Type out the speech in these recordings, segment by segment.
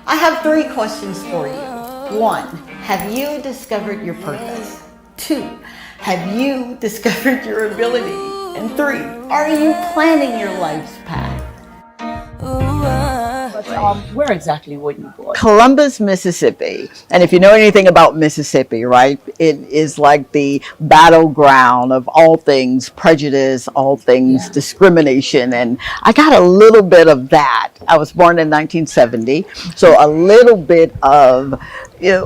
I have 3 questions for you. 1, have you discovered your purpose? 2, have you discovered your ability? And 3, are you planning your life's path? Where exactly were you born? Columbus, Mississippi. And if you know anything about Mississippi, right, it is like the battleground of all things prejudice, all things discrimination. And I got a little bit of that. I was born in 1970, so a little bit of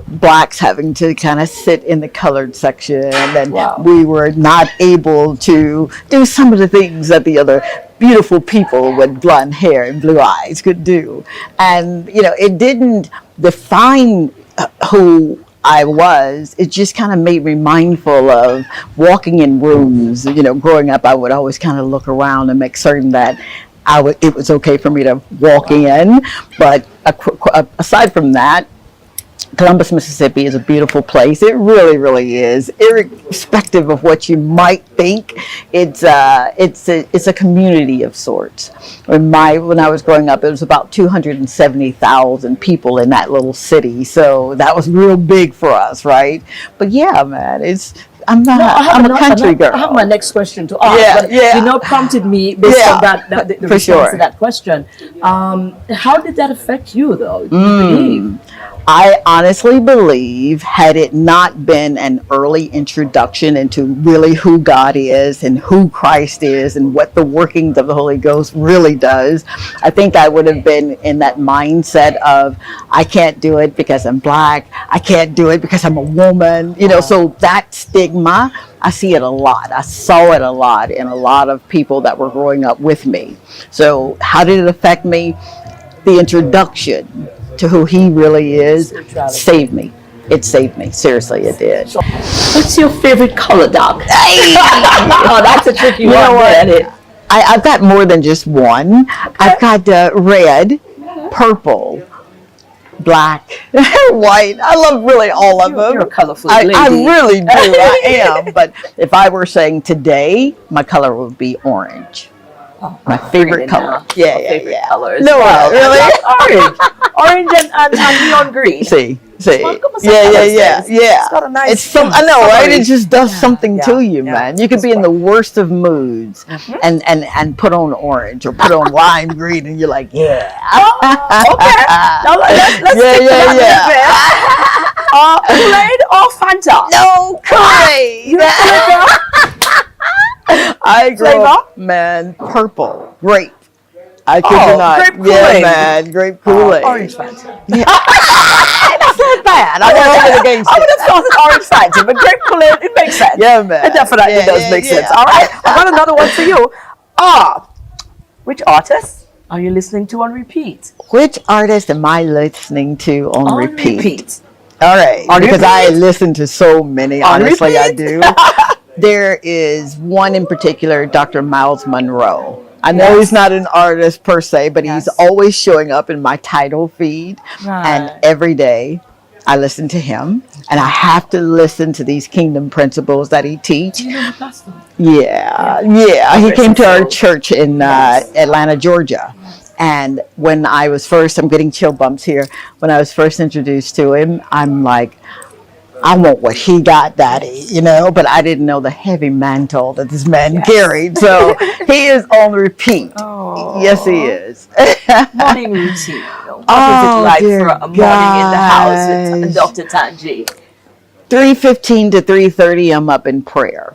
blacks having to kind of sit in the colored section, and we were not able to do some of the things that the other beautiful people with blonde hair and blue eyes could do. And it didn't define who I was. It just kind of made me mindful of walking in rooms. Growing up, I would always kind of look around and make certain that it was okay for me to walk in. But aside from that, Columbus, Mississippi is a beautiful place. It really, really is. Irrespective of what you might think, it's a community of sorts. When I was growing up, it was about 270,000 people in that little city. So that was real big for us, right? But yeah, man, I'm a country girl. I have my next question to ask. Prompted me based on the response to that question. How did that affect you, though? Do you believe? I honestly believe, had it not been an early introduction into really who God is and who Christ is and what the workings of the Holy Ghost really does, I think I would have been in that mindset of, I can't do it because I'm black, I can't do it because I'm a woman, so that stigma, I see it a lot. I saw it a lot in a lot of people that were growing up with me. So how did it affect me? The introduction to who he really is saved me. It saved me. Seriously, it did. What's your favorite color, Doc? Oh, that's a tricky one. I've got more than just one. Okay. I've got red, purple, black, white. I love really all of them. You're a colorful lady. I really do. I am. But if I were saying today, my color would be orange. My favorite color. Favorite color as no, well. really? Orange and neon green. See. Yeah. It's got a nice. I know, right? It just does something to you, man. You could be in the worst of moods and put on orange or put on lime green, and you're like, okay. Now let's stick to that Kool-Aid or Fanta? No, Kool-Aid. I grew up, man, purple, grape. I kid you not. Grape Kool-Aid. Yeah, man, grape Kool-Aid. Orange Fanta. Yeah. That's not bad. I would have thought it orange Fanta, but grape Kool-Aid, it makes sense. Yeah, man. It definitely does make sense. All right, I got another one for you. Which artist are you listening to on repeat? Which artist am I listening to on repeat? All right, on because repeat? I listen to so many. Honestly, I do. There is one in particular, Dr. Miles Monroe. I know he's not an artist per se, but he's always showing up in my title feed. Right. And every day I listen to him, and I have to listen to these kingdom principles that he teaches. Do you know the pastor? Yeah. He came to our church in Atlanta, Georgia. And when I was first, I'm getting chill bumps here. When I was first introduced to him, I'm like, I want what he got, Daddy, but I didn't know the heavy mantle that this man carried. So he is on repeat. Oh. Yes, he is. Morning routine. What is it like for a morning in the house with DrTongie? 3:15 to 3:30, I'm up in prayer.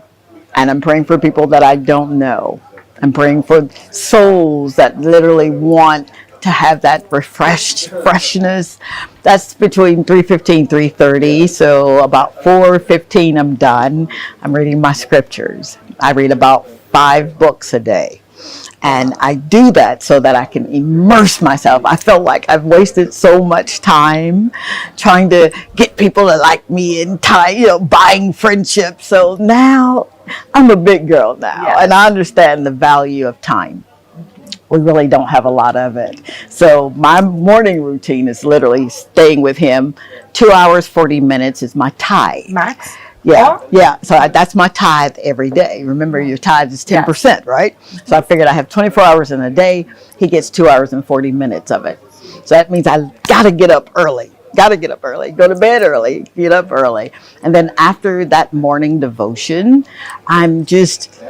And I'm praying for people that I don't know. I'm praying for souls that literally want to have that freshness. That's between 3:15, 3:30. So about 4:15, I'm done. I'm reading my scriptures. I read about 5 books a day. And I do that so that I can immerse myself. I felt like I've wasted so much time trying to get people to like me and buying friendships. So now I'm a big girl now, and I understand the value of time. We really don't have a lot of it. So my morning routine is literally staying with him. 2 hours, 40 minutes is my tithe. Max? Yeah. So that's my tithe every day. Remember, your tithe is 10%, right? So I figured I have 24 hours in a day. He gets 2 hours and 40 minutes of it. So that means I got to get up early. Got to get up early, go to bed early, get up early. And then after that morning devotion, I'm just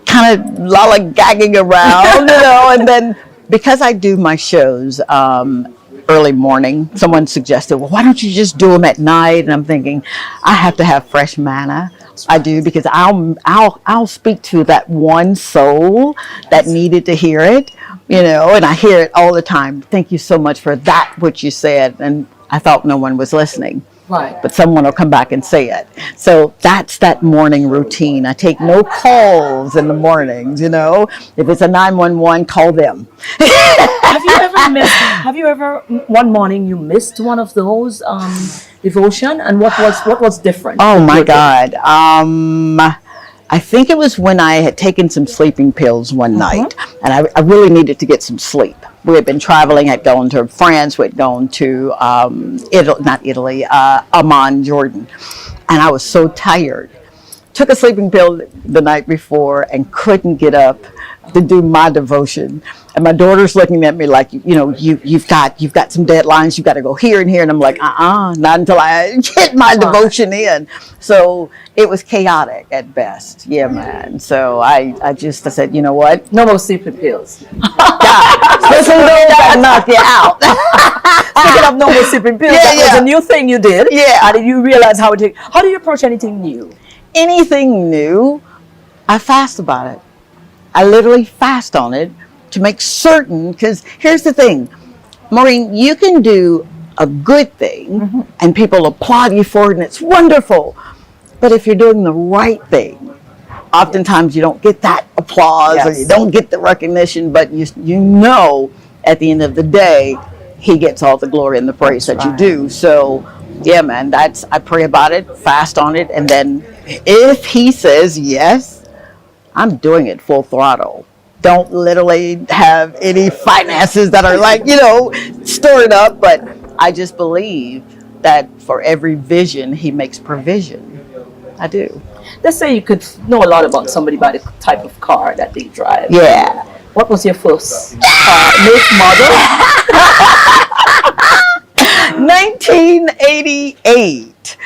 kind of lollygagging around, and then because I do my shows early morning, someone suggested, well, why don't you just do them at night? And I'm thinking, I have to have fresh manna. I do, because I'll speak to that one soul that needed to hear it, and I hear it all the time. Thank you so much for that, what you said. And I thought no one was listening. Right. But someone will come back and say it. So that's that morning routine. I take no calls in the mornings, If it's a 911, call them. Have you ever one morning you missed one of those devotion, and what was different? Oh my God. I think it was when I had taken some sleeping pills one night, and I really needed to get some sleep. We had been traveling, had gone to France, we had gone to Amman, Jordan. And I was so tired. Took a sleeping pill the night before and couldn't get up to do my devotion. And my daughter's looking at me like, you've got some deadlines, you've got to go here and here. And I'm like, not until I get my devotion in. So it was chaotic at best. Yeah, man. So I said, you know what? No more sleeping pills. Especially those that knock you out. Speaking of no more sleeping pills, that was a new thing you did. Yeah. How did you realize how do you approach anything new? Anything new, I fast about it. I literally fast on it to make certain, because here's the thing, Maureen, you can do a good thing and people applaud you for it and it's wonderful. But if you're doing the right thing, oftentimes you don't get that applause or you don't get the recognition, but you know at the end of the day, he gets all the glory and the praise that you do. So yeah, man, I pray about it, fast on it, and then if he says yes, I'm doing it full throttle. Don't literally have any finances that are like, stored up, but I just believe that for every vision, he makes provision. I do. Let's say you could know a lot about somebody by the type of car that they drive. Yeah. What was your first make, model? 1988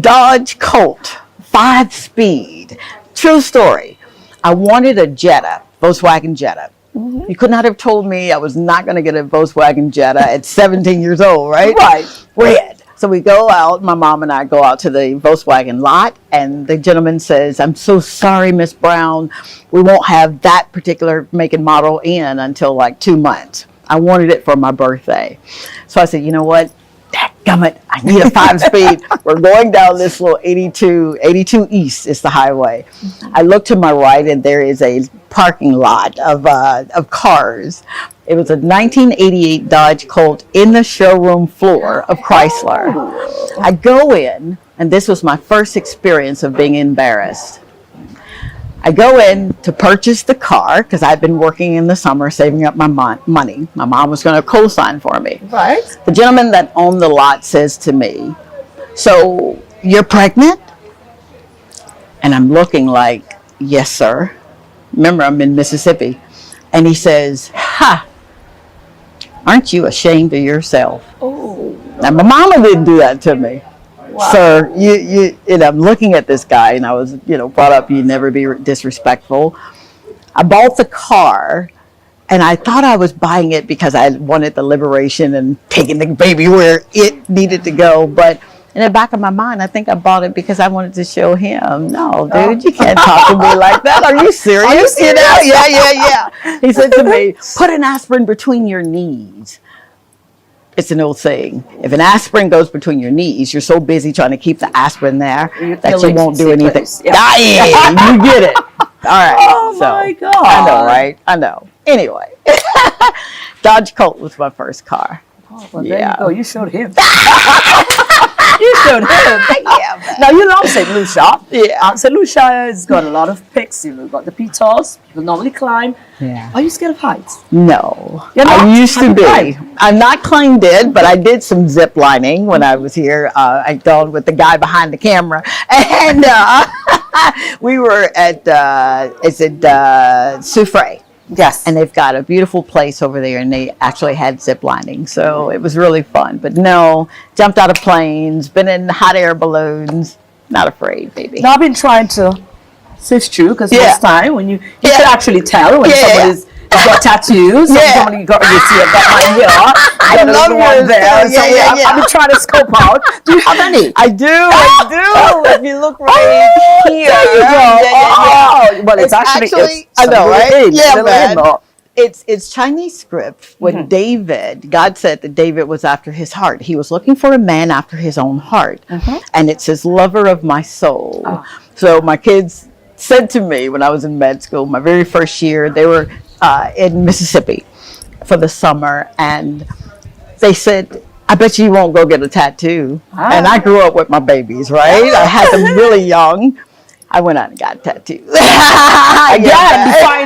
Dodge Colt 5-speed. True story. I wanted a Jetta, Volkswagen Jetta. You could not have told me I was not going to get a Volkswagen Jetta at 17 years old, right? Right. Red. So we go out, my mom and I go out to the Volkswagen lot, and the gentleman says, I'm so sorry, Miss Brown, we won't have that particular make and model in until like 2 months. I wanted it for my birthday. So I said, you know what? Dadgummit, I need a 5-speed. We're going down this little 82 East is the highway. I look to my right and there is a parking lot of cars. It was a 1988 Dodge Colt in the showroom floor of Chrysler. I go in, and this was my first experience of being embarrassed. I go in to purchase the car because I've been working in the summer saving up my money. My mom was going to co-sign for me. Right. The gentleman that owned the lot says to me, so you're pregnant? And I'm looking like, yes, sir. Remember, I'm in Mississippi. And he says, ha, aren't you ashamed of yourself? Oh. Now, my mama didn't do that to me. Wow. Sir, and I'm looking at this guy, and I was, brought up, you never be disrespectful. I bought the car, and I thought I was buying it because I wanted the liberation and taking the baby where it needed to go. But in the back of my mind, I think I bought it because I wanted to show him. No, dude, you can't talk to me like that. Are you serious? Are you serious? Yeah. He said to me, put an aspirin between your knees. It's an old saying. If an aspirin goes between your knees, you're so busy trying to keep the aspirin there that you won't do anything. Yeah. You get it. All right. Oh, my God. I know, right? I know. Anyway, Dodge Colt was my first car. Oh, well, there you go. You showed him. You showed him. Yeah, now, St. Lucia. Yeah. St. Lucia has got a lot of peaks. You've got the P-Toss. People normally climb. Yeah. Are you scared of heights? No. I used to be. I'm not climbed it, but I did some zip lining when I was here. I gone with the guy behind the camera. And we were at, Soufrière. Yes. And they've got a beautiful place over there, and they actually had zip lining. So it was really fun. But no, jumped out of planes, been in hot air balloons, not afraid, baby. Now I've been trying to sift through because most time when you can actually tell when somebody's got tattoos. Somebody got, you see, I've got mine here. I love yours there. I've been trying to scope out. Do you have any? I do. If you look right here. There you go. Well, it's actually I know, right? Yeah, man. man. It's Chinese script. When God said that David was after his heart. He was looking for a man after his own heart. And it says, lover of my soul. So my kids said to me when I was in med school, my very first year, they were in Mississippi for the summer, and they said, I bet you won't go get a tattoo. And I grew up with my babies, right? I had them really young. I went out and got a tattoo. Define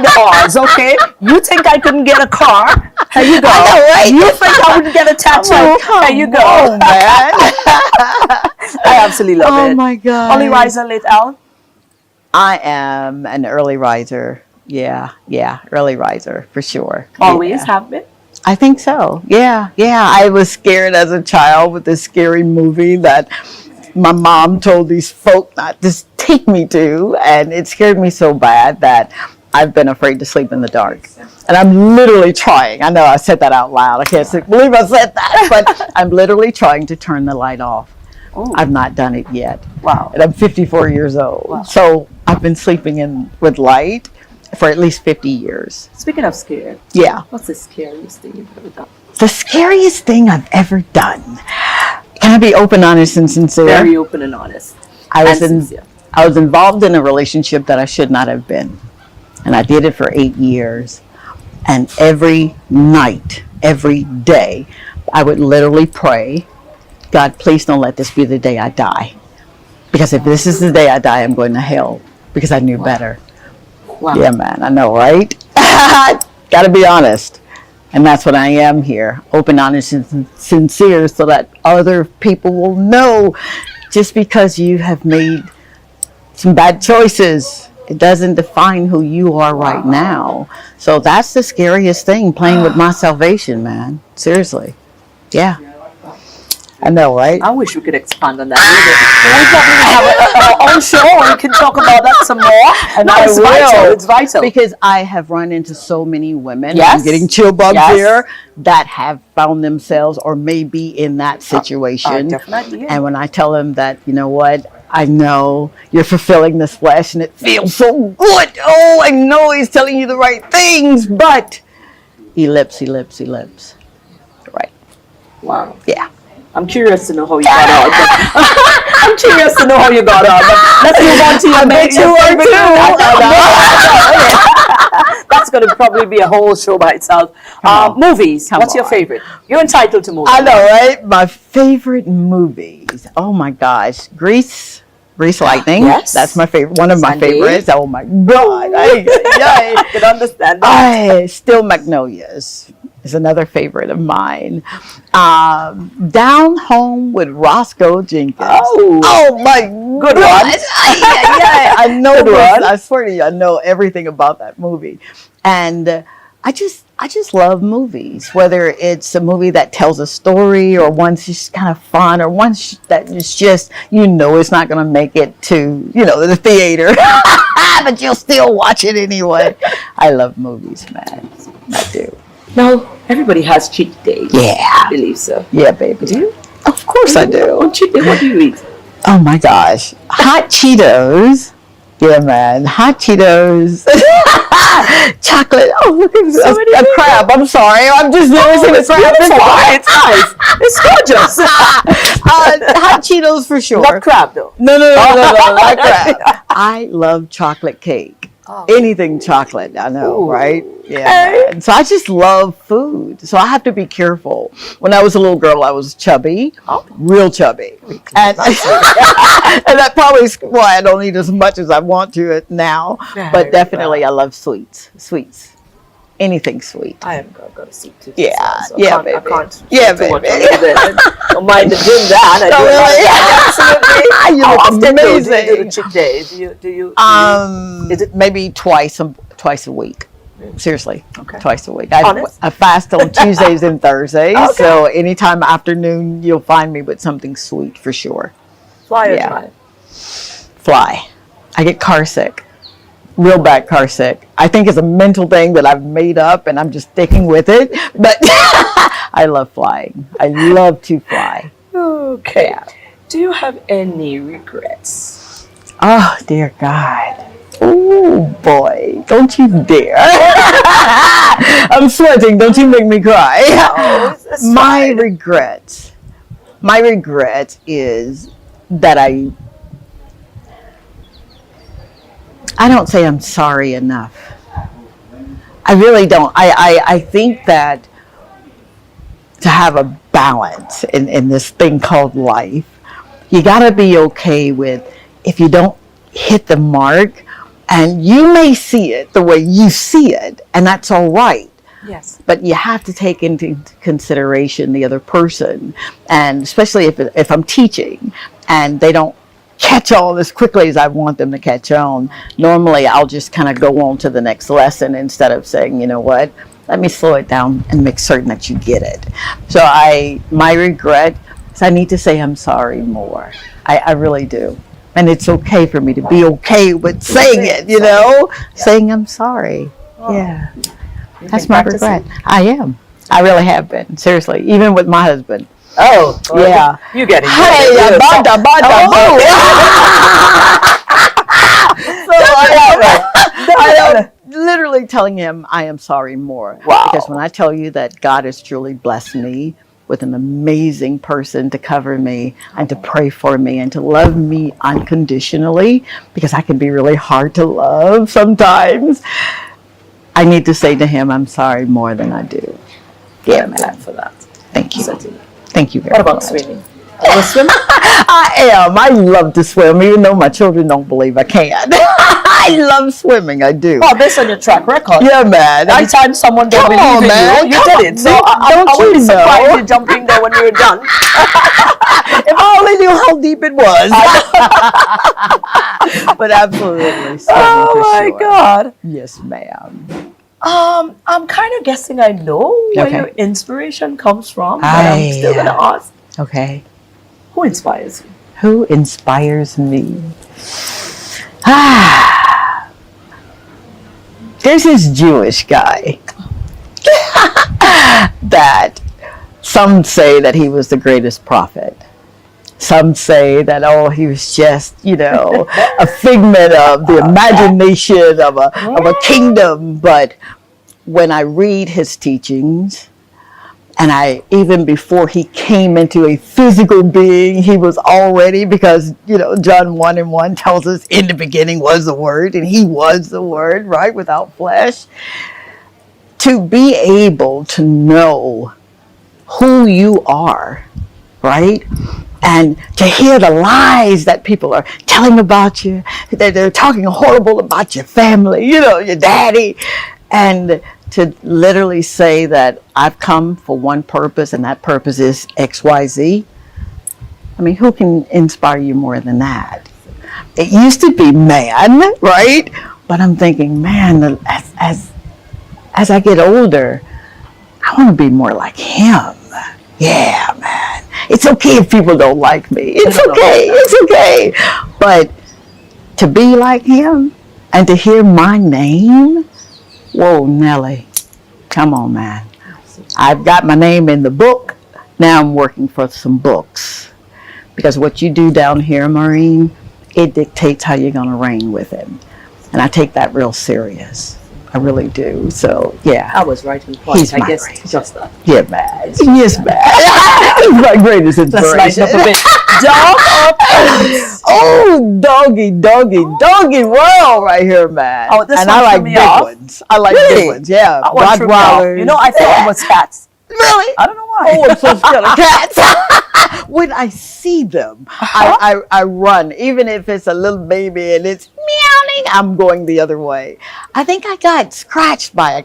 the odds, okay? You think I couldn't get a car? Here you go. I know, right? You think I wouldn't get a tattoo? Like, here you go. On, man. I absolutely love it. Oh my God. Early riser, late out? I am an early riser. Yeah, early riser for sure. Always have been? I think so. Yeah. I was scared as a child with this scary movie that my mom told these folk not to take me to, and it scared me so bad that I've been afraid to sleep in the dark. And I'm literally trying. I know I said that out loud. I can't believe I said that, but I'm literally trying to turn the light off. Ooh. I've not done it yet. Wow. And I'm 54 years old. Wow. So I've been sleeping with light for at least 50 years. Speaking of scared. Yeah. What's the scariest thing you've ever done? The scariest thing I've ever done. Can I be open, honest, and sincere? Very open and honest. I was involved in a relationship that I should not have been. And I did it for 8 years. And every night, every day, I would literally pray, God, please don't let this be the day I die. Because if this is the day I die, I'm going to hell. Because I knew better. Wow. Yeah, man, I know, right? Gotta be honest. And that's what I am here. Open, honest, and sincere so that other people will know just because you have made some bad choices, it doesn't define who you are right now. So that's the scariest thing, playing with my salvation, man. Seriously. Yeah. I know, right? I wish we could expand on that. We probably have our own show and we can talk about that some more. And I will. It's vital. Because I have run into so many women, Yes. I'm getting chill bumps Yes. here, that have found themselves or may be in that situation. Definitely. Yeah. And when I tell them that, you know what, I know you're fulfilling this flesh and it feels so good. Oh, I know he's telling you the right things, but ellipse. Right. Wow. Yeah. I'm curious to know how you got on. I'm curious to know how you got on. Let's move on to your main That's going to probably be a whole show by itself. Movies. What's your favorite? You're entitled to movies. I know, right? My favorite movies. Oh my gosh. Grease Lightning. Yes. That's my favorite. One of my favorites. Oh my God. I can understand that. Still Magnolias is another favorite of mine. Down Home with Roscoe Jenkins. Oh my good one. I know this. I swear to you, I know everything about that movie. And I just love movies, whether it's a movie that tells a story or one's just kind of fun or one's that is just, it's not going to make it to, the theater, but you'll still watch it anyway. I love movies, man. I do. Now, everybody has cheat days. Yeah. I believe so. Yeah, baby. Do you? Of course I do. On cheat day, what do you eat? Oh my gosh. Hot Cheetos. Yeah, man. Hot Cheetos. Chocolate. Oh, look at a crab. I'm sorry. I'm just noticing a crab. It's nice. It's gorgeous. Hot Cheetos for sure. Not crab, though. No, not crab. I love chocolate cake. Anything chocolate, I know, right? Yeah. Okay. So I just love food. So I have to be careful. When I was a little girl, I was chubby, real chubby. And that probably is why I don't eat as much as I want to now. But definitely I love sweets. Anything sweet. I have got a sweet tooth. Yeah, so baby. I can't baby. Don't mind the gym that. Absolutely. You look amazing. Do you do the cheat day? Do you? Is it maybe twice a week? Seriously, Okay. twice a week. Honest? I fast on Tuesdays and Thursdays, Okay. so anytime afternoon, you'll find me with something sweet for sure. Fly or Yeah. dry? Fly. I get car sick, real bad car sick. I think it's a mental thing that I've made up, and I'm just sticking with it. But I love flying. I love to fly. Okay. Do you have any regrets? Oh, dear God. Oh, boy. Don't you dare. I'm sweating. Don't you make me cry. It's My fine. regret is that I don't say I'm sorry enough. I really don't. I think that to have a balance in this thing called life, you got to be okay with if you don't hit the mark, and you may see it the way you see it, and that's all right. Yes. But you have to take into consideration the other person, and especially if I'm teaching and they don't catch on as quickly as I want them to catch on, normally I'll just kind of go on to the next lesson instead of saying, you know what, let me slow it down and make certain that you get it. So my regret is I need to say I'm sorry more. I really do. And it's okay for me to be okay with saying it, you know, saying I'm sorry. Yeah. That's my regret. I am. I really have been. Seriously. Even with my husband. Oh, Yeah. You get it. Hey, bada, bada, boo. So I am literally telling him I am sorry more. Wow. Because when I tell you that God has truly blessed me with an amazing person to cover me and to pray for me and to love me unconditionally, because I can be really hard to love sometimes, I need to say to him, I'm sorry more than I do. Yeah, I'm glad for that. Thank you. Certainly. Thank you very What about much. swimming? Are you a swimmer? I am. I love to swim, even though my children don't believe I can. I love swimming. I do. Well, based on your track record. Yeah, man. Every time someone don't Come believe on, in man. you, you Come did on. it. So Don't I you wouldn't be surprised know? you jump in there when you're done. If I only knew how deep it was. But absolutely swimming Oh for my sure. God. Yes, ma'am. I'm kind of guessing I know where Okay. your inspiration comes from, but I'm still gonna ask. Okay. Who inspires you? Who inspires me? There's this Jewish guy that some say that he was the greatest prophet. Some say that, oh, he was just, you know, a figment of the imagination of a kingdom. But when I read his teachings, and even before he came into a physical being, he was already, because, you know, John 1:1 tells us in the beginning was the Word, and he was the Word, right, without flesh. To be able to know who you are, right? And to hear the lies that people are telling about you, that they're talking horrible about your family, you know, your daddy, and to literally say that I've come for one purpose and that purpose is XYZ. I mean, who can inspire you more than that? It used to be man, right? But I'm thinking, man, as I get older, I want to be more like him. Yeah, man. It's okay if people don't like me. It's okay. It's okay. But to be like him and to hear my name, whoa, Nelly, come on, man. I've got my name in the book. Now I'm working for some books. Because what you do down here, Maureen, it dictates how you're going to reign with him. And I take that real serious. I really do. So, yeah. I was right in point. He's I my guess greatest. just that. Yeah, man. Yes, man. He's my greatest inspiration. Let's lighten up a bit. Dog or pets? Oh, doggy world right here, man. Oh, this and one I like threw me big off. ones. I like Really? big ones. Yeah. That one threw me off. You know, I thought it was cats. Really? I don't know why. Oh, I'm so scared of cats. When I see them, I run. Even if it's a little baby and it's meowing, I'm going the other way. I think I got scratched by a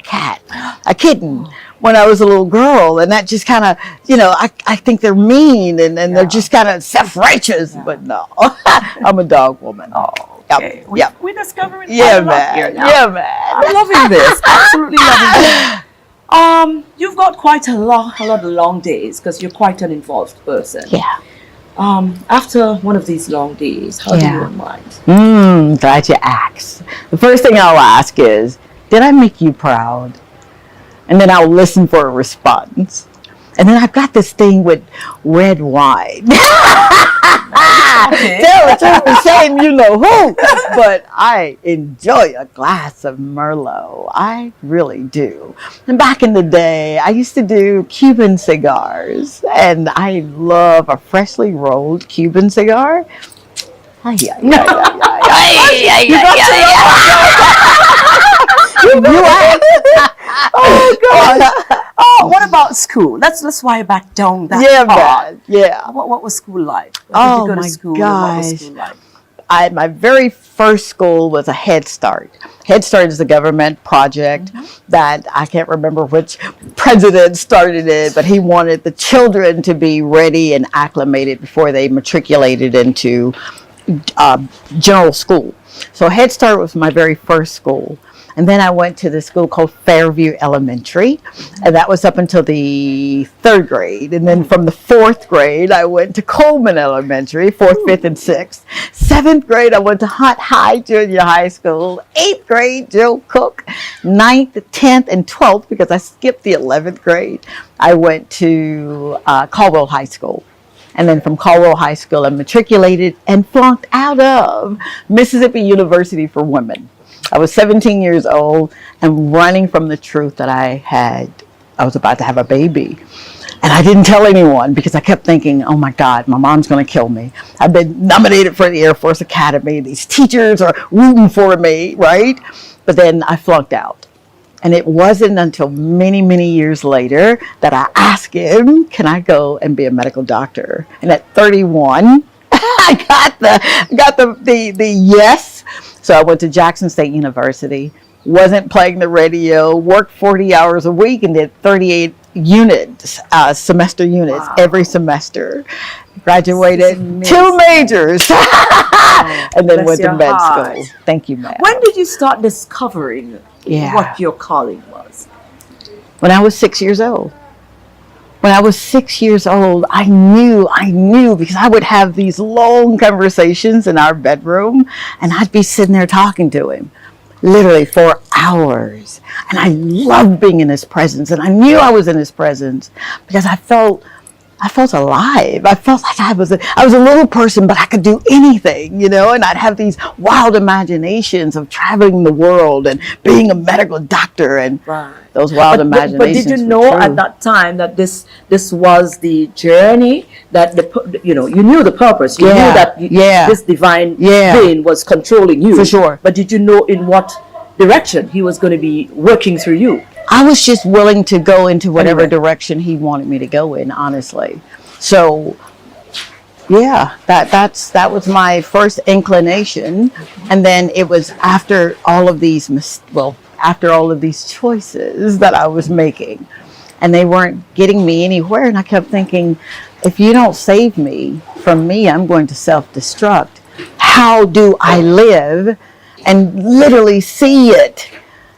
kitten, when I was a little girl. And that just kind of, you know, I think they're mean and they're just kind of self-righteous. But no, I'm a dog woman. Oh, Okay. Yep. We're discovering Yeah, quite a lot here man. now. Yeah, man. I'm loving this. Absolutely loving this. You've got quite a lot of long days because you're quite an involved person. Yeah. After one of these long days, how do you unwind? Glad you asked. The first thing I'll ask is, did I make you proud? And then I'll listen for a response. And then I've got this thing with red wine. Okay. Tell the shame you know who. But I enjoy a glass of Merlot. I really do. And back in the day, I used to do Cuban cigars. And I love a freshly rolled Cuban cigar. You Oh gosh. Oh, what about school? Let's wire back down that part. Man. Yeah. What was school like? Oh, did you go to my school? gosh. What was school like? My very first school was a Head Start. Head Start is a government project that I can't remember which president started it, but he wanted the children to be ready and acclimated before they matriculated into general school. So Head Start was my very first school. And then I went to the school called Fairview Elementary, and that was up until the 3rd grade. And then from the 4th grade, I went to Coleman Elementary, 4th, 5th, and 6th. 7th grade, I went to Hunt High Junior High School. 8th grade, Joe Cook. 9th, 10th, and 12th, because I skipped the 11th grade, I went to Caldwell High School. And then from Caldwell High School, I matriculated and flunked out of Mississippi University for Women. I was 17 years old and running from the truth that I was about to have a baby. And I didn't tell anyone because I kept thinking, oh my God, my mom's going to kill me. I've been nominated for the Air Force Academy. These teachers are rooting for me, right? But then I flunked out. And it wasn't until many, many years later that I asked him, can I go and be a medical doctor? And at 31, I got the yes. So I went to Jackson State University, wasn't playing the radio, worked 40 hours a week and did 38 units, semester units every semester. Graduated 2 majors and then went to med school. Thank you, ma'am. When did you start discovering what your calling was? When I was 6 years old. When I was 6 years old, I knew because I would have these long conversations in our bedroom and I'd be sitting there talking to him literally for hours. And I loved being in his presence. And I knew I was in his presence because I felt alive. I felt like I was a little person, but I could do anything, and I'd have these wild imaginations of traveling the world and being a medical doctor and those wild imaginations. But did you know at that time that this was the journey, that you knew the purpose, you knew that this divine being was controlling you? For sure. But did you know in what direction he was going to be working through you? I was just willing to go into whatever direction he wanted me to go in, honestly. So, that was my first inclination. And then it was after all of these choices that I was making. And they weren't getting me anywhere. And I kept thinking, if you don't save me from me, I'm going to self-destruct. How do I live and literally see it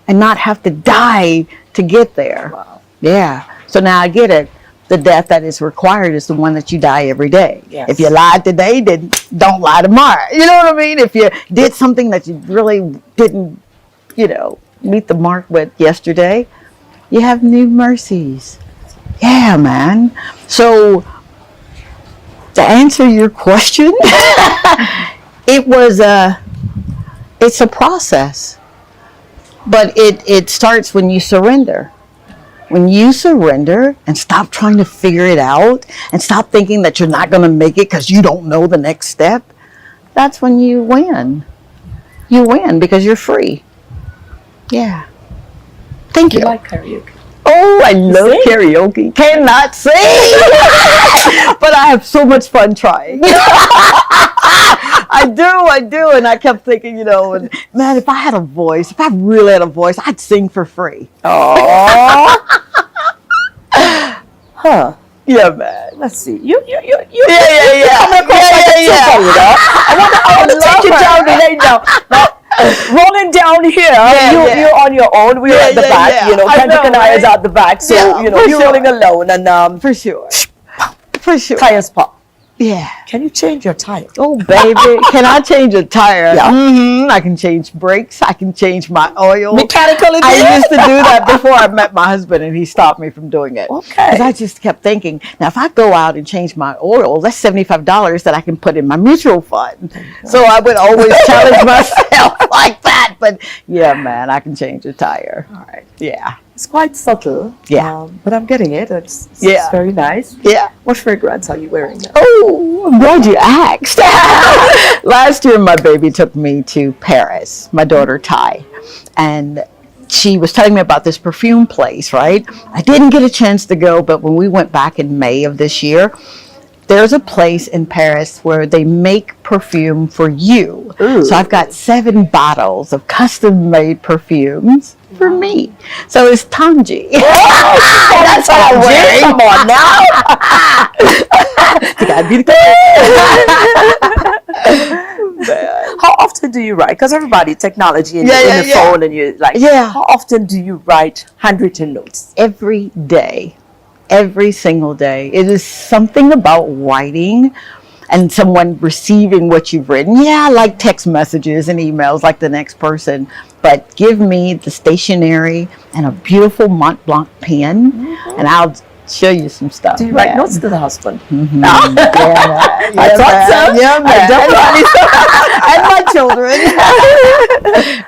and not have to die to get there? Wow. Yeah. So now I get it. The death that is required is the one that you die every day. Yes. If you lied today, then don't lie tomorrow. You know what I mean? If you did something that you really didn't, meet the mark with yesterday, you have new mercies. Yeah, man. So to answer your question, it's a process. But it starts when you surrender. When you surrender and stop trying to figure it out and stop thinking that you're not going to make it because you don't know the next step, that's when you win. You win because you're free. Yeah. Thank you. You like karaoke? Oh, I love karaoke. Cannot sing, but I have so much fun trying. I do, and I kept thinking, and man, if I really had a voice, I'd sing for free. Oh, Yeah, man. Let's see. You Yeah. coming across like a super, you know. I want to take you down right now. Now, rolling down here, you're on your own. We're at the back, you know. Kendrick and I is at the back, so you know you're rolling alone, and for sure, for sure. Tires pop. Yeah. Can you change your tire? Oh, baby. Can I change a tire? Yeah. Mm-hmm. I can change brakes. I can change my oil. Mechanically? I used to do that before I met my husband, and he stopped me from doing it. Okay. Because I just kept thinking, now, if I go out and change my oil, that's $75 that I can put in my mutual fund. So I would always challenge myself like that. But yeah, man, I can change a tire. All right. Yeah. It's quite subtle. Yeah. But I'm getting it. It's Yeah. very nice. Yeah. What fragrance are you wearing now? Oh, I'm glad you asked. Last year, my baby took me to Paris, my daughter Ty, and she was telling me about this perfume place, right? I didn't get a chance to go, but when we went back in May of this year, there's a place in Paris where they make perfume for you. Ooh. So I've got 7 bottles of custom-made perfumes for me. So it's DrTongie. That's what I'm wearing. Come on now. You gotta be the How often do you write? Because everybody, technology in the phone, and you like. Yeah. How often do you write handwritten notes? Every day. Every single day. It is something about writing and someone receiving what you've written. Yeah, I like text messages and emails like the next person, but give me the stationery and a beautiful Mont Blanc pen, and I'll show you some stuff. Do you write notes to the husband? Mm-hmm. I thought so. Yeah, man. And my children.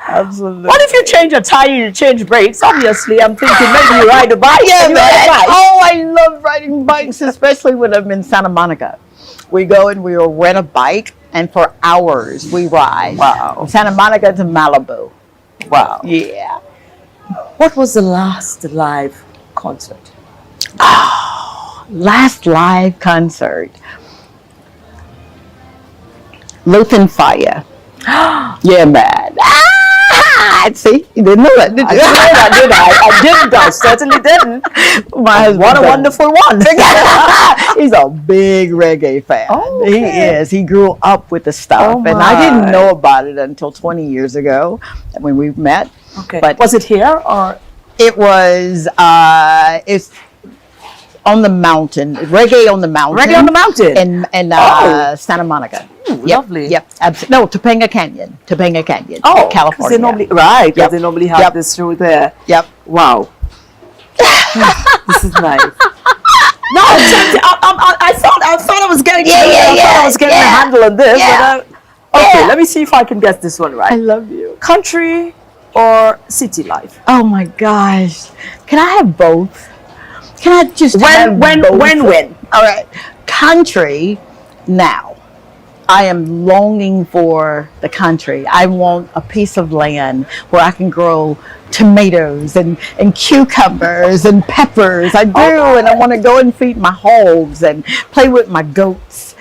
Absolutely. What if you change a tire, you change brakes? Obviously, I'm thinking maybe you ride a bike. Yeah, You man. ride a bike. Oh, I love riding bikes, especially when I'm in Santa Monica. We go and we'll rent a bike, and for hours we ride. Wow. From Santa Monica to Malibu. Wow. Yeah. What was the last live concert? Last live concert. Luthen Fire. Yeah, man. See, you didn't know that, did you? I didn't. I certainly didn't. My husband. What a wonderful one. He's a big reggae fan. Oh, He okay. is. He grew up with the stuff. Oh, and I didn't my. know about it until 20 years ago when we met. Okay. But was it here or? it was, it's on the mountain. Reggae on the mountain. Reggae on the mountain. In Santa Monica. Ooh, Yep, lovely. Yep. No, Topanga Canyon. Topanga Canyon. Oh, California. They normally, right. 'Cause Yep. they normally have Yep. this through there. Yep. Wow. This is nice. No, I thought I was getting I was getting a handle on this. Yeah. But, okay, Yeah. let me see if I can guess this one I right. love you. Country or city life? Oh my gosh. Can I have both? Can I just have both? When? All right. Country now. I am longing for the country. I want a piece of land where I can grow tomatoes and cucumbers and peppers. I do, and I want to go and feed my hogs and play with my goats.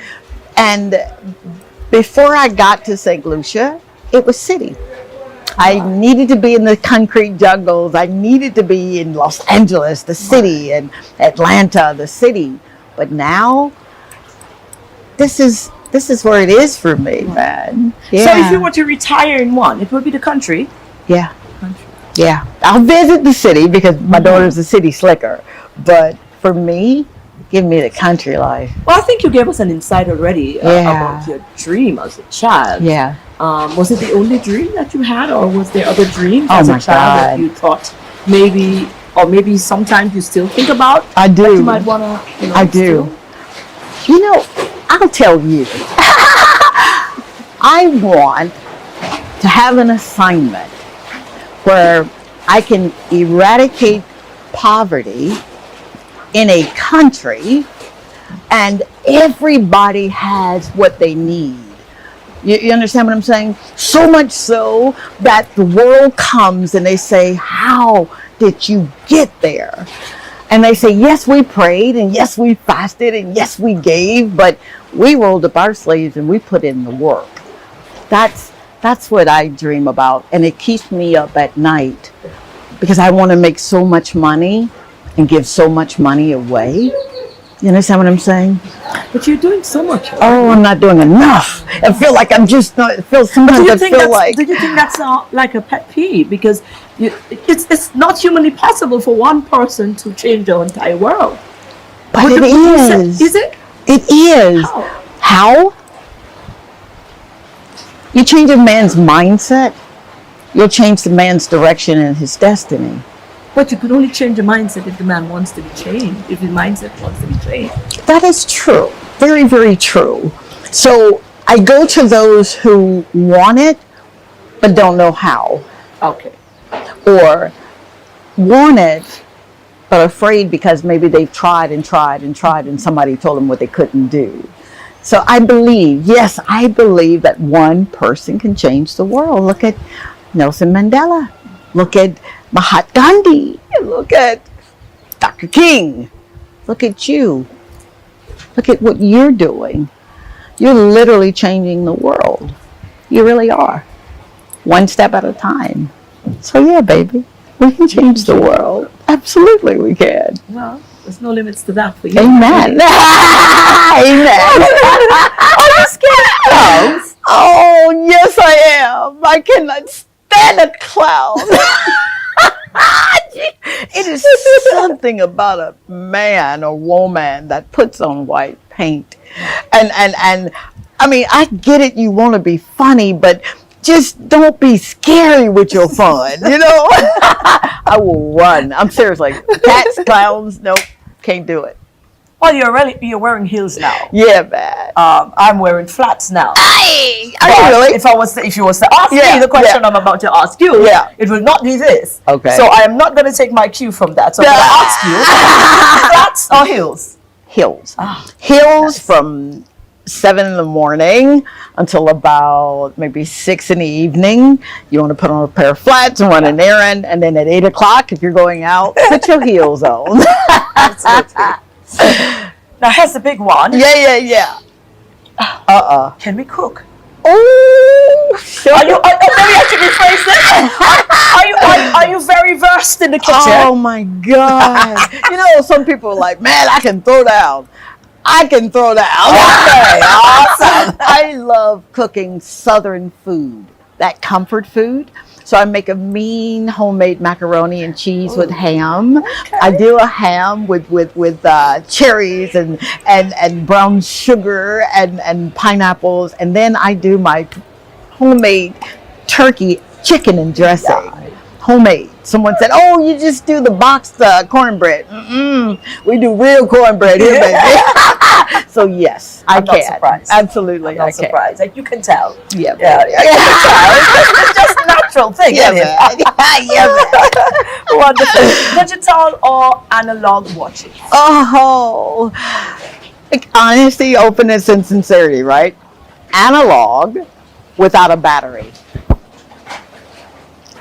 And before I got to St. Lucia, it was city. I needed to be in the concrete jungles. I needed to be in Los Angeles, the city, and Atlanta, the city. But now, this is where it is for me, man. Yeah. So if you were to retire in one, it would be the country. Yeah. Yeah. I'll visit the city because my daughter's a city slicker. But for me, give me the country life. Well, I think you gave us an insight already Yeah. about your dream as a child. Yeah. Was it the only dream that you had, or was there other dreams Oh as my a child that God. you thought maybe, or maybe sometimes you still think about? I do. That you might want to. I do. You know, I'll tell you. I want to have an assignment where I can eradicate poverty in a country and everybody has what they need. You understand what I'm saying? So much so that the world comes and they say, how did you get there? And they say, yes, we prayed, and yes, we fasted, and yes, we gave, but we rolled up our sleeves and we put in the work. That's what I dream about, and it keeps me up at night because I want to make so much money and give so much money away You understand what I'm saying? But you're doing so much. Oh, I'm not doing enough. I feel like I'm just not. Sometimes I feel like. Do you think that's like a pet peeve? Because it's not humanly possible for one person to change the entire world. But it is. Is it? It is. How? You change a man's mindset, you'll change the man's direction and his destiny. But you could only change the mindset if the man wants to be changed, if his mindset wants to be changed. That is true. Very, very true. So I go to those who want it, but don't know how. Okay. Or want it, but afraid because maybe they've tried and tried and tried and somebody told them what they couldn't do. So I believe that one person can change the world. Look at Nelson Mandela. Look at Mahatma Gandhi. Look at Dr. King. Look at you. Look at what you're doing. You're literally changing the world. You really are. One step at a time. So yeah, baby, we can change the world. Absolutely we can. Well, there's no limits to that for you. Amen. Amen. Are you scared of clowns? Oh, yes I am. I cannot stand a clown. It is something about a man or woman that puts on white paint. And I mean, I get it, you want to be funny, but just don't be scary with your fun, you know? I will run. I'm serious, like cats, clowns, nope, can't do it. Well, you're wearing heels now. Yeah, man. I'm wearing flats now. Hey, are you really? If you was to ask me the question I'm about to ask you, it will not be this. Okay. So I am not going to take my cue from that. So I'm going to ask you, flats or heels? Heels. Heels from 7 in the morning until about maybe 6 in the evening. You want to put on a pair of flats and run an errand, and then at 8 o'clock, if you're going out, put your heels on. Absolutely. Now here's the big one. Yeah. Can we cook? Oh, sure. Maybe I should rephrase this. Are you very versed in the kitchen? Oh my God. You know, some people are like, man, I can throw down. Okay, awesome. I love cooking Southern food, that comfort food. So I make a mean homemade macaroni and cheese with ham. Okay. I do a ham with cherries and brown sugar and pineapples. And then I do my homemade turkey, chicken and dressing. Homemade. Someone said, oh, you just do the boxed cornbread. We do real cornbread here, baby. So yes, I can. Surprised. Absolutely, I'm not surprised. Like you can tell. Yeah. It's just a natural thing. Yeah, man. Wonderful. Digital or analog watches? Oh, like honesty, openness, and sincerity, right? Analog without a battery.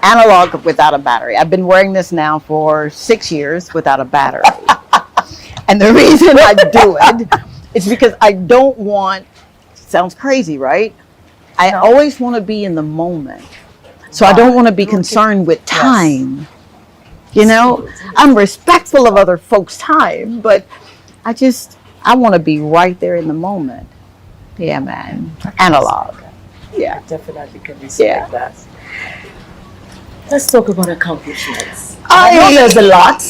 Analog without a battery. I've been wearing this now for 6 years without a battery. And the reason I do it is because I don't want, sounds crazy, right? I always want to be in the moment. So I don't want to be concerned with time. Yes. You know, I'm respectful of other folks' time, but I want to be right there in the moment. Yeah, man. Analog. Yeah. Definitely can respect that. Let's talk about accomplishments. I know there's a lot.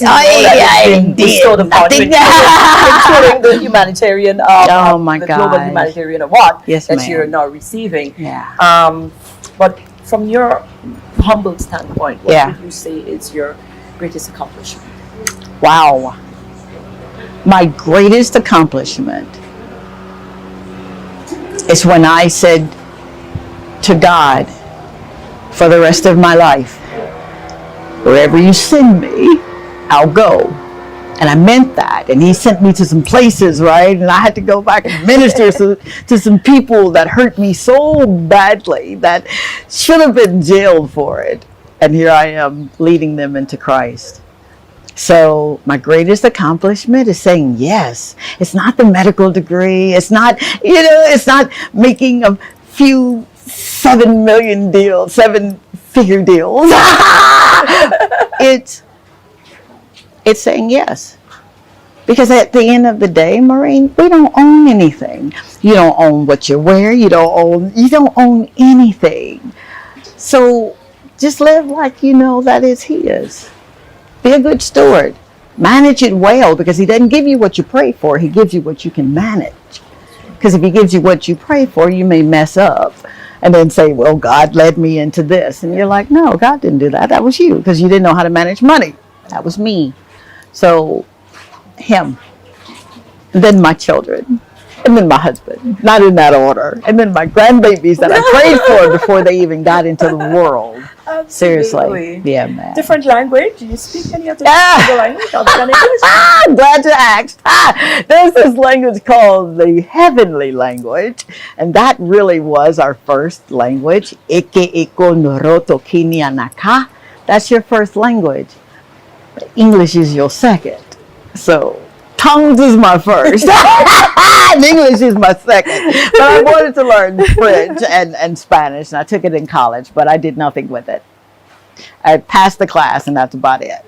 Bestowed upon you, including the humanitarian, the Global Humanitarian Award that you're now receiving. Yeah. But from your humble standpoint, what would you say is your greatest accomplishment? Wow. My greatest accomplishment is when I said to God, for the rest of my life, wherever you send me, I'll go. And I meant that. And he sent me to some places, right? And I had to go back and minister to some people that hurt me so badly that should have been jailed for it. And here I am leading them into Christ. So my greatest accomplishment is saying yes. It's not the medical degree. It's not, it's not making a few 7-figure deals. It's saying yes. Because at the end of the day, Maureen, we don't own anything. You don't own what you wear. You don't own anything. So just live like you know that is his. Be a good steward. Manage it well, because he doesn't give you what you pray for. He gives you what you can manage. Because if he gives you what you pray for, you may mess up and then say, well, God led me into this. And you're like, no, God didn't do that. That was you, because you didn't know how to manage money. That was me. So him, and then my children, and then my husband, not in that order, and then my grandbabies that I prayed for before they even got into the world. Absolutely. Seriously. Yeah, man. Different language? Do you speak any other language other than English? Glad you asked. There's this language called the heavenly language, and that really was our first language. Ike iko noroto kinia naka. That's your first language. English is your second. So tongues is my first. And English is my second. But I wanted to learn French and Spanish, and I took it in college, but I did nothing with it. I passed the class, and that's about it.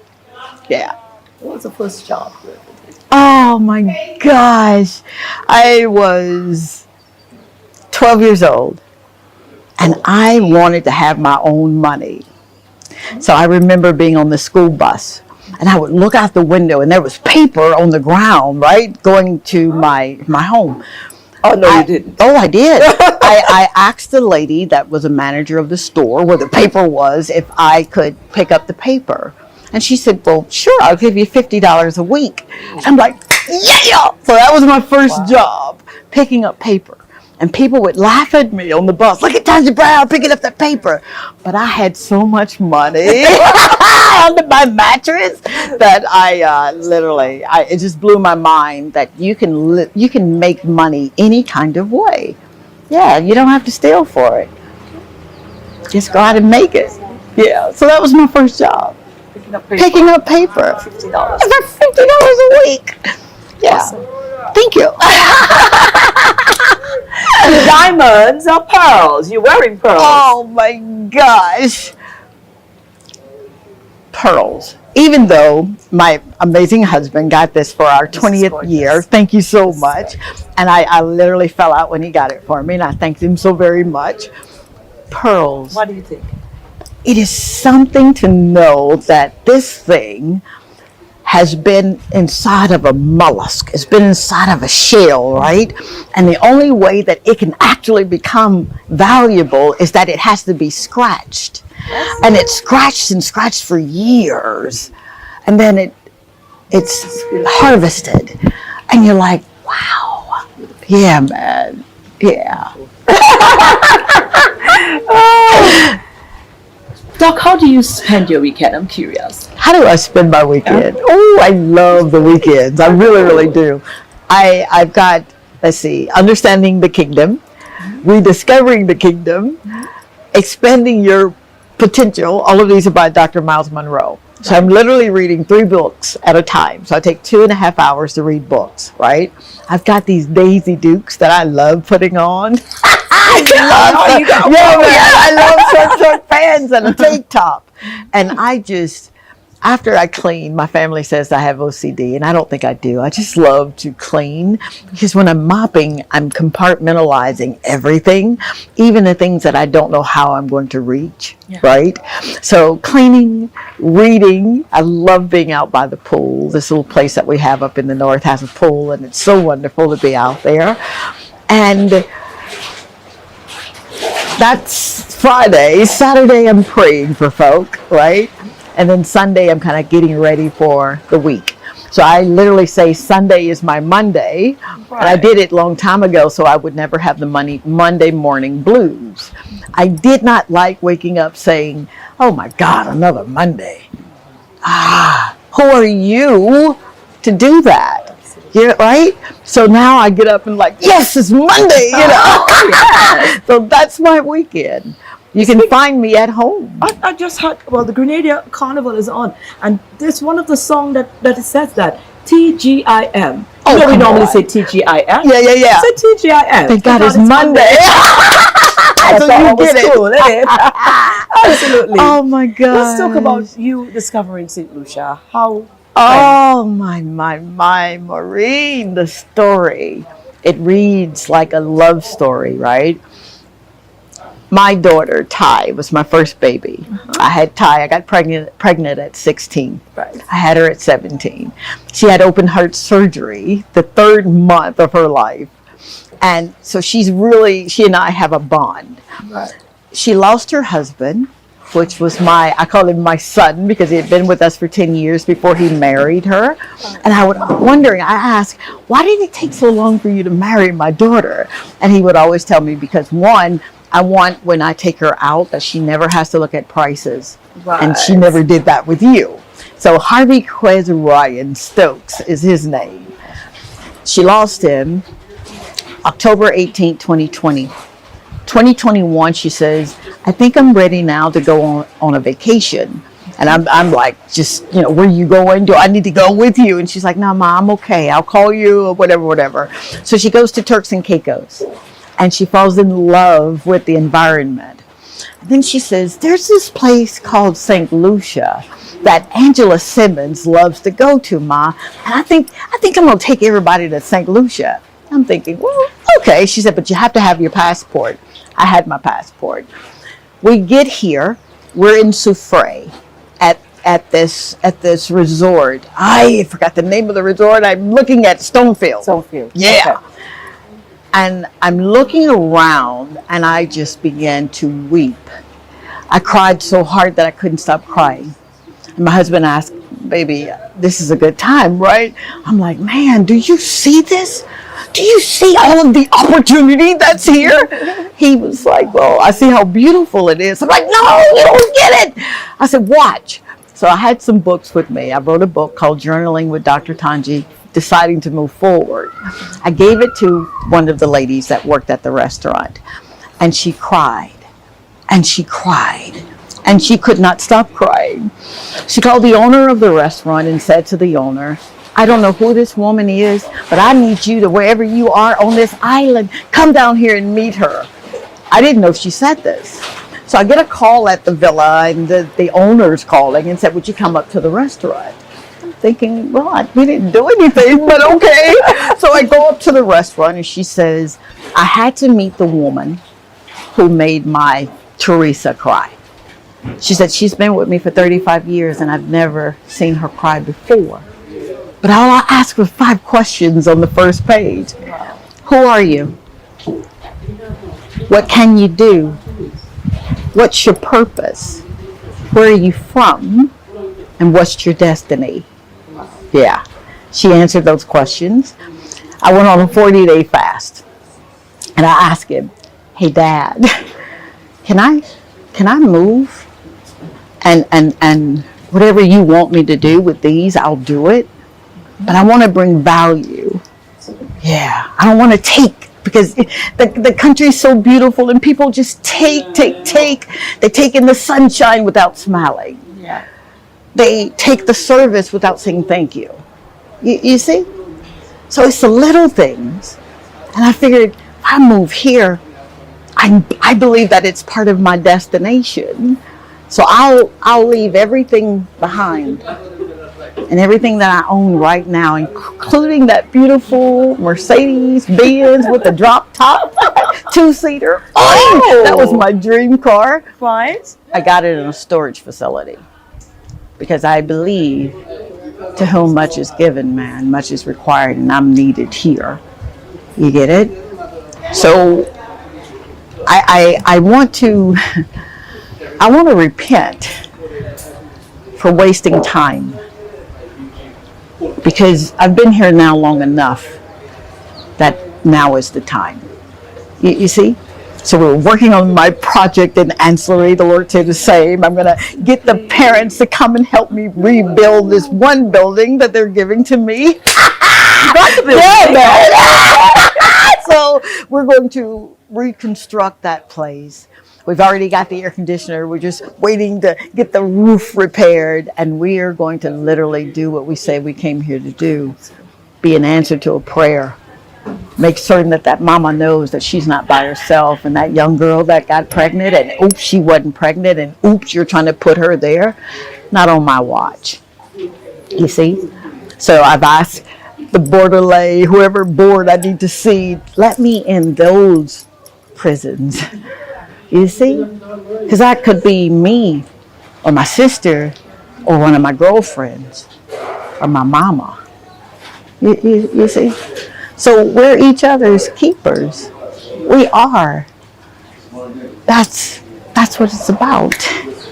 Yeah. What was the first job? Oh my gosh. I was 12 years old, and I wanted to have my own money. So I remember being on the school bus, and I would look out the window, and there was paper on the ground, right, going to my home. Oh, no, you didn't. Oh, I did. I asked the lady that was a manager of the store where the paper was if I could pick up the paper. And she said, well, sure, I'll give you $50 a week. And I'm like, yeah! So that was my first job, picking up paper. And people would laugh at me on the bus. Look at Tongie Brown picking up the paper. But I had so much money under my mattress that I literally, it just blew my mind that you can make money any kind of way. Yeah, you don't have to steal for it. Just go out and make it. Yeah, so that was my first job. Picking up paper. $50. I got $50 a week. Yeah. Awesome. Thank you. Diamonds or pearls? You're wearing pearls. Oh my gosh. Pearls. Even though my amazing husband got this for our 20th year. Thank you so much. And I literally fell out when he got it for me, and I thanked him so very much. Pearls. What do you think? It is something to know that this thing has been inside of a mollusk. It's been inside of a shell, right? And the only way that it can actually become valuable is that it has to be scratched. And it's scratched and scratched for years. And then it's harvested. And you're like, wow. Yeah, man. Yeah. Doc, how do you spend your weekend? I'm curious. How do I spend my weekend? Oh, I love the weekends. I really, really do. I've got, let's see, Understanding the Kingdom, Rediscovering the Kingdom, Expanding Your Potential. All of these are by Dr. Miles Monroe. So I'm literally reading 3 books at a time. So I take 2.5 hours to read books, right? I've got these Daisy Dukes that I love putting on. I love short pants and a tank top. And I just, after I clean, my family says I have OCD, and I don't think I do. I just love to clean, because when I'm mopping, I'm compartmentalizing everything, even the things that I don't know how I'm going to reach, right? So cleaning, reading, I love being out by the pool. This little place that we have up in the north has a pool, and it's so wonderful to be out there. And that's Friday. Saturday, I'm praying for folk, right? And then Sunday, I'm kind of getting ready for the week. So I literally say Sunday is my Monday. Right. And I did it a long time ago so I would never have the Monday morning blues. I did not like waking up saying, oh my God, another Monday. Who are you to do that? You know, right? So now I get up and like, yes, it's Monday, you know. So that's my weekend. You can find me at home. I just heard, well, the Grenadier Carnival is on, and there's one of the songs that says that, TGIM. Oh, you know, we normally say TGIM. Yeah. Say TGIM. Thank God it's Monday. That's so you get it. Cool, isn't it? Absolutely. Oh my God. Let's talk about you discovering St. Lucia. How Oh, my, Maureen, the story. It reads like a love story, right? My daughter, Ty, was my first baby. I had Ty. I got pregnant at 16. Right. I had her at 17. She had open heart surgery the 3rd month of her life. And so she and I have a bond. Right. She lost her husband, which was I call him my son because he had been with us for 10 years before he married her. And I asked, why did it take so long for you to marry my daughter? And he would always tell me, because one, I want when I take her out that she never has to look at prices. Right. And she never did that with you. So Harvey Quez Ryan Stokes is his name. She lost him October 18, 2020. 2021, she says, I think I'm ready now to go on a vacation. And I'm like, just, where are you going? Do I need to go with you? And she's like, no, Ma, I'm okay. I'll call you or whatever. So she goes to Turks and Caicos and she falls in love with the environment. And then she says, there's this place called St. Lucia that Angela Simmons loves to go to, Ma. And I think I'm going to take everybody to St. Lucia. I'm thinking, well, okay. She said, but you have to have your passport. I had my passport. We get here. We're in Soufrière at this resort. I forgot the name of the resort. I'm looking at Stonefield. Yeah. Okay. And I'm looking around and I just began to weep. I cried so hard that I couldn't stop crying. And my husband asked, baby, this is a good time, right? I'm like, man, do you see this? Do you see all of the opportunity that's here? He was like, well, I see how beautiful it is. I'm like, no, you don't get it. I said, watch. So I had some books with me. I wrote a book called Journaling with DrTongie, Deciding to Move Forward. I gave it to one of the ladies that worked at the restaurant. And she cried. And she cried. And she could not stop crying. She called the owner of the restaurant and said to the owner, I don't know who this woman is, but I need you to, wherever you are on this island, come down here and meet her. I didn't know she said this. So I get a call at the villa, and the owner's calling and said, would you come up to the restaurant? I'm thinking, well, we didn't do anything, but okay. So I go up to the restaurant, and she says, I had to meet the woman who made my Teresa cry. She said, she's been with me for 35 years, and I've never seen her cry before. But all I asked was 5 questions on the first page. Wow. Who are you? What can you do? What's your purpose? Where are you from? And what's your destiny? Wow. Yeah, she answered those questions. I went on a 40-day fast. And I asked him, hey, Dad, can I move? And whatever you want me to do with these, I'll do it. But I want to bring value. Yeah, I don't want to take, because the country's so beautiful and people just take. They take in the sunshine without smiling. Yeah. They take the service without saying thank you. You see? So it's the little things. And I figured, if I move here, I believe that it's part of my destination. So I'll leave everything behind. And everything that I own right now, including that beautiful Mercedes-Benz with the drop top, 2-seater. Oh, that was my dream car. Right. I got it in a storage facility because I believe to whom much is given, man, much is required, and I'm needed here. You get it? So I want to repent for wasting time. Because I've been here now long enough that now is the time. You see? So we're working on my project in Ancillary. The Lord said the same. I'm going to get the parents to come and help me rebuild this one building that they're giving to me. So we're going to reconstruct that place. We've already got the air conditioner. We're just waiting to get the roof repaired. And we are going to literally do what we say we came here to do. Be an answer to a prayer. Make certain that mama knows that she's not by herself. And that young girl that got pregnant, and oops, she wasn't pregnant. And oops, you're trying to put her there. Not on my watch. You see? So I've asked the borderlay, whoever board I need to see, let me in those prisons. You see? Because that could be me or my sister or one of my girlfriends or my mama. You see? So we're each other's keepers. We are. That's what it's about.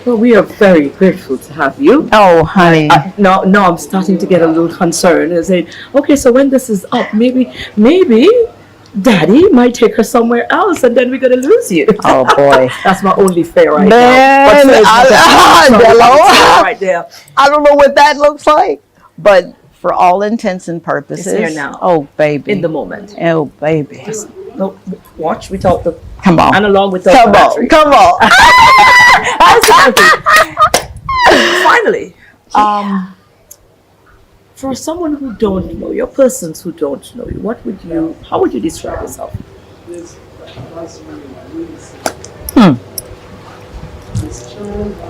Well, we are very grateful to have you. Oh, honey. Now I'm starting to get a little concerned and say, okay, so when this is up, maybe Daddy might take her somewhere else, and then we're gonna lose you. Oh boy, that's my only fear right now. Right there. I don't know what that looks like, but for all intents and purposes, it's here now. Oh baby, in the moment. Oh baby. No, watch without the come on analog without come the on battery. Come on. Finally, for someone who don't know you, or persons who don't know you, how would you describe yourself?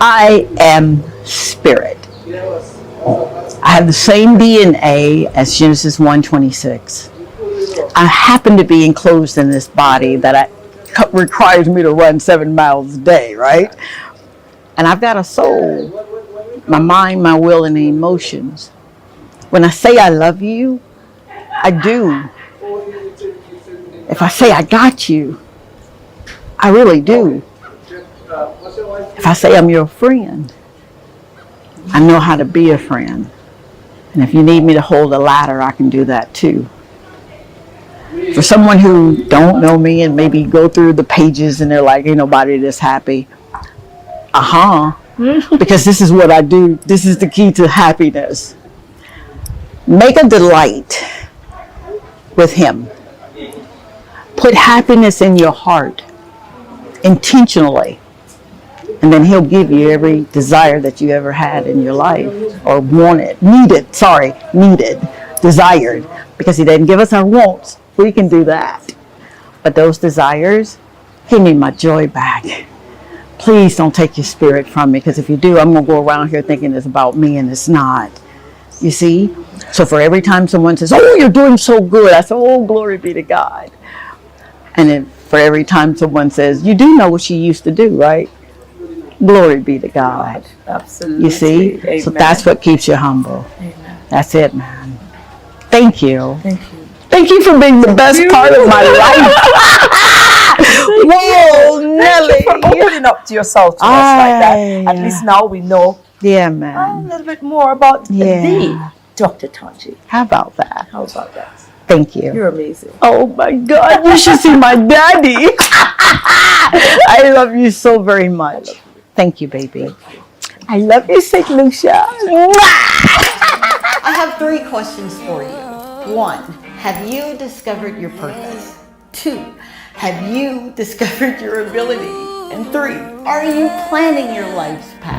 I am spirit. I have the same DNA as Genesis 1:26. I happen to be enclosed in this body that requires me to run 7 miles a day, right? And I've got a soul, my mind, my will, and emotions. When I say I love you, I do. If I say I got you, I really do. If I say I'm your friend, I know how to be a friend. And if you need me to hold a ladder, I can do that too. For someone who don't know me and maybe go through the pages and they're like, ain't nobody this happy. Because this is what I do. This is the key to happiness. Make a delight with him. Put happiness in your heart intentionally. And then he'll give you every desire that you ever had in your life or needed, desired. Because he didn't give us our wants. We can do that. But those desires, give me my joy back. Please don't take your spirit from me, because if you do, I'm going to go around here thinking it's about me, and it's not. You see? So for every time someone says, oh, you're doing so good, I say, oh, glory be to God. And then for every time someone says, you do know what she used to do, right? Glory be to God. Absolutely. You see? Amen. So that's what keeps you humble. Amen. That's it, man. Thank you. Thank you. Thank you for being the best part of my life. Whoa, Nelly. For opening up to yourself to us like that. At least now we know a little bit more about the DrTongie. How about that? How about that? Thank you. You're amazing. Oh my God, you should see my daddy. I love you so very much. Thank you, baby. I love you, St. Lucia. I have 3 questions for you. 1, have you discovered your purpose? 2, have you discovered your ability? And 3, are you planning your life's path?